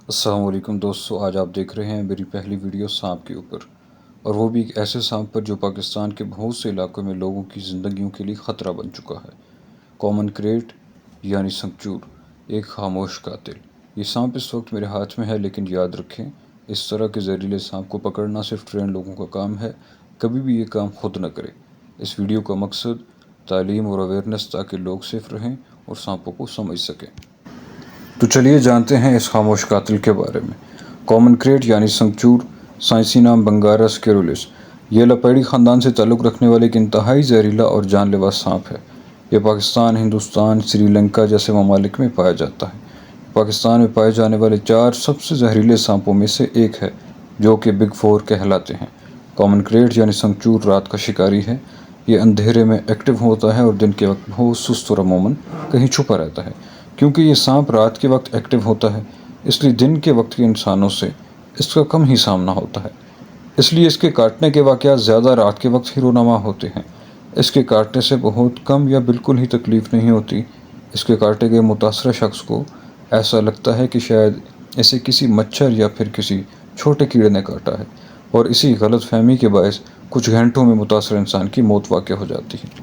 السلام علیکم دوستو، آج آپ دیکھ رہے ہیں میری پہلی ویڈیو سانپ کے اوپر، اور وہ بھی ایک ایسے سانپ پر جو پاکستان کے بہت سے علاقوں میں لوگوں کی زندگیوں کے لیے خطرہ بن چکا ہے۔ کامن کریٹ یعنی سنکچور، ایک خاموش قاتل۔ یہ سانپ اس وقت میرے ہاتھ میں ہے، لیکن یاد رکھیں اس طرح کے زہریلے سانپ کو پکڑنا صرف ٹرینڈ لوگوں کا کام ہے۔ کبھی بھی یہ کام خود نہ کریں۔ اس ویڈیو کا مقصد تعلیم اور اویئرنیس، تاکہ لوگ سیف رہیں اور سانپوں کو سمجھ سکیں۔ تو چلیے جانتے ہیں اس خاموش قاتل کے بارے میں۔ کامن کریٹ یعنی سنکچور، سائنسی نام بنگارس کیرولس، یہ لاپیڈی خاندان سے تعلق رکھنے والے ایک انتہائی زہریلا اور جان لیوا سانپ ہے۔ یہ پاکستان، ہندوستان، سری لنکا جیسے ممالک میں پایا جاتا ہے۔ پاکستان میں پائے جانے والے 4 سب سے زہریلے سانپوں میں سے ایک ہے، جو کہ بگ 4 کہلاتے ہیں۔ کامن کریٹ یعنی سنکچور رات کا شکاری ہے۔ یہ اندھیرے میں ایکٹیو ہوتا ہے اور دن کے وقت بہت سست اور عموماً کہیں چھپا رہتا ہے۔ کیونکہ یہ سانپ رات کے وقت ایکٹیو ہوتا ہے، اس لیے دن کے وقت کے انسانوں سے اس کا کم ہی سامنا ہوتا ہے۔ اس لیے اس کے کاٹنے کے واقعات زیادہ رات کے وقت ہی رونما ہوتے ہیں۔ اس کے کاٹنے سے بہت کم یا بالکل ہی تکلیف نہیں ہوتی۔ اس کے کاٹے گئے متاثرہ شخص کو ایسا لگتا ہے کہ شاید اسے کسی مچھر یا پھر کسی چھوٹے کیڑے نے کاٹا ہے، اور اسی غلط فہمی کے باعث کچھ گھنٹوں میں متاثرہ انسان کی موت واقع ہو جاتی ہے۔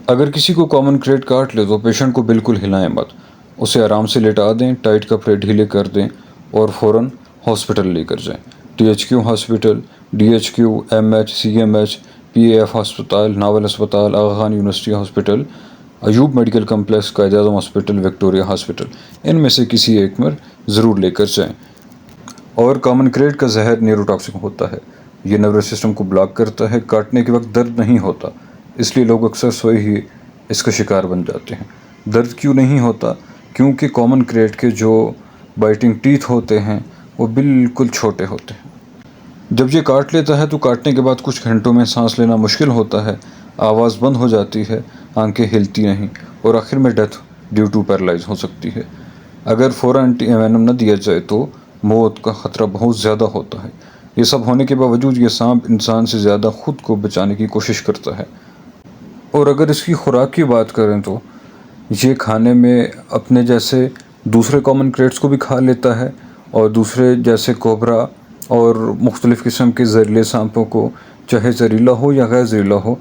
اگر کسی کو کامن کریٹ کاٹ لے تو پیشنٹ کو بالکل ہلائیں مت، اسے آرام سے لٹا دیں، ٹائٹ کپڑے ڈھیلے کر دیں اور فوراً ہاسپٹل لے کر جائیں۔ THQ hospital, DHQ، MH، CMH، PAF ہسپتال، ناول ہسپتال، Aga Khan university hospital, Ayub medical complex, Quaid Azam hospital, Victoria hospital, ان میں سے کسی ایک میں ضرور لے کر جائیں۔ اور کامن کریٹ کا زہر نیوروٹاکسک ہوتا ہے۔ یہ نروس سسٹم کو بلاک کرتا ہے۔ کاٹنے کے وقت درد نہیں ہوتا، اس لیے لوگ اکثر سوئے ہی اس کا شکار بن جاتے ہیں۔ درد کیوں نہیں ہوتا؟ کیونکہ کامن کریٹ کے جو بائٹنگ ٹیتھ ہوتے ہیں وہ بالکل چھوٹے ہوتے ہیں۔ جب یہ کاٹ لیتا ہے تو کاٹنے کے بعد کچھ گھنٹوں میں سانس لینا مشکل ہوتا ہے، آواز بند ہو جاتی ہے، آنکھیں ہلتی نہیں، اور آخر میں ڈیتھ ڈیو ٹو پیرالائز ہو سکتی ہے۔ اگر فوراً اینٹی وینم نہ دیا جائے تو موت کا خطرہ بہت زیادہ ہوتا ہے۔ یہ سب ہونے کے باوجود یہ سانپ انسان سے زیادہ خود کو بچانے کی کوشش کرتا ہے۔ اور اگر اس کی خوراک کی بات کریں تو یہ کھانے میں اپنے جیسے دوسرے کامن کریٹس کو بھی کھا لیتا ہے، اور دوسرے جیسے کوبرا اور مختلف قسم کے زہریلے سانپوں کو، چاہے زہریلا ہو یا غیر زہریلا ہو،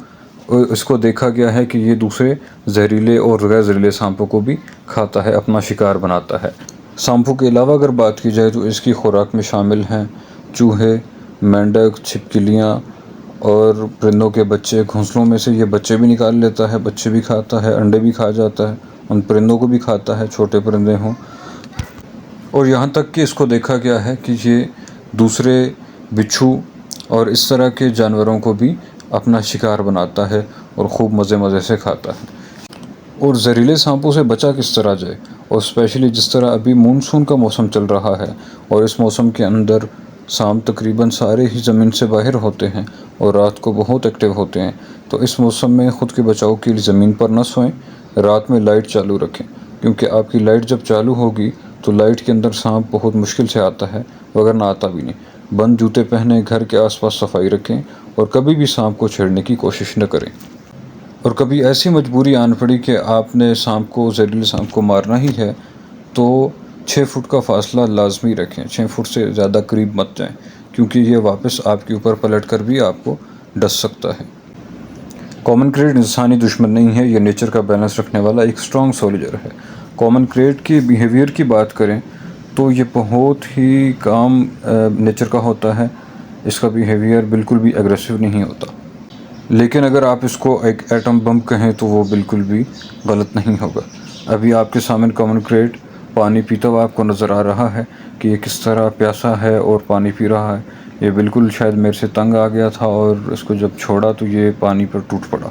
اس کو دیکھا گیا ہے کہ یہ دوسرے زہریلے اور غیر زہریلے سانپوں کو بھی کھاتا ہے، اپنا شکار بناتا ہے۔ سانپوں کے علاوہ اگر بات کی جائے تو اس کی خوراک میں شامل ہیں چوہے، مینڈک، چھپکلیاں اور پرندوں کے بچے۔ گھونسلوں میں سے یہ بچے بھی نکال لیتا ہے، بچے بھی کھاتا ہے، انڈے بھی کھا جاتا ہے، ان پرندوں کو بھی کھاتا ہے، چھوٹے پرندے ہوں۔ اور یہاں تک کہ اس کو دیکھا گیا ہے کہ یہ دوسرے بچھو اور اس طرح کے جانوروں کو بھی اپنا شکار بناتا ہے اور خوب مزے سے کھاتا ہے۔ اور زہریلے سانپوں سے بچا کس طرح جائے، اور اسپیشلی جس طرح ابھی مونسون کا موسم چل رہا ہے، اور اس موسم کے اندر سانپ تقریباً سارے ہی زمین سے باہر ہوتے ہیں اور رات کو بہت ایکٹیو ہوتے ہیں۔ تو اس موسم میں خود کے بچاؤ کے لیے زمین پر نہ سوئیں، رات میں لائٹ چالو رکھیں، کیونکہ آپ کی لائٹ جب چالو ہوگی تو لائٹ کے اندر سانپ بہت مشکل سے آتا ہے، وگرنہ آتا بھی نہیں۔ بند جوتے پہنیں، گھر کے آس پاس صفائی رکھیں، اور کبھی بھی سانپ کو چھیڑنے کی کوشش نہ کریں۔ اور کبھی ایسی مجبوری آن پڑی کہ آپ نے سانپ کو، زہریلے سانپ کو مارنا ہی ہے، تو 6 فٹ کا فاصلہ لازمی رکھیں۔ 6 فٹ سے زیادہ قریب مت جائیں، کیونکہ یہ واپس آپ کے اوپر پلٹ کر بھی آپ کو ڈس سکتا ہے۔ کامن کریٹ انسانی دشمن نہیں ہے، یہ نیچر کا بیلنس رکھنے والا ایک اسٹرانگ سولجر ہے۔ کامن کریٹ کے بیہیویئر کی بات کریں تو یہ بہت ہی کام نیچر کا ہوتا ہے، اس کا بیہیویئر بالکل بھی اگریسو نہیں ہوتا۔ لیکن اگر آپ اس کو ایک ایٹم بم کہیں تو وہ بالکل بھی غلط نہیں ہوگا۔ ابھی آپ کے سامنے کامن کریٹ پانی پیتا ہوا آپ کو نظر آ رہا ہے کہ یہ کس طرح پیاسا ہے اور پانی پی رہا ہے۔ یہ بالکل شاید میرے سے تنگ آ گیا تھا، اور اس کو جب چھوڑا تو یہ پانی پر ٹوٹ پڑا۔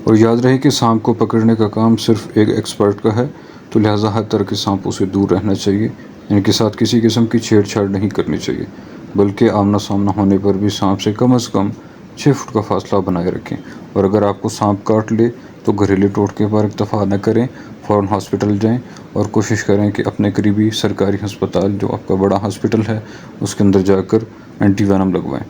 اور یاد رہے کہ سانپ کو پکڑنے کا کام صرف ایک ایکسپرٹ کا ہے، تو لہٰذا ہر طرح کے سانپوں سے دور رہنا چاہیے، ان کے ساتھ کسی قسم کی چھیڑ چھاڑ نہیں کرنی چاہیے، بلکہ آمنا سامنا ہونے پر بھی سانپ سے کم از کم 6 فٹ کا فاصلہ بنائے رکھیں۔ اور اگر آپ کو سانپ کاٹ لے تو گھریلو ٹوٹکے پر اکتفا نہ کریں، فوراً ہاسپٹل جائیں، اور کوشش کریں کہ اپنے قریبی سرکاری ہسپتال جو آپ کا بڑا ہاسپٹل ہے اس کے اندر جا کر اینٹی وینم لگوائیں۔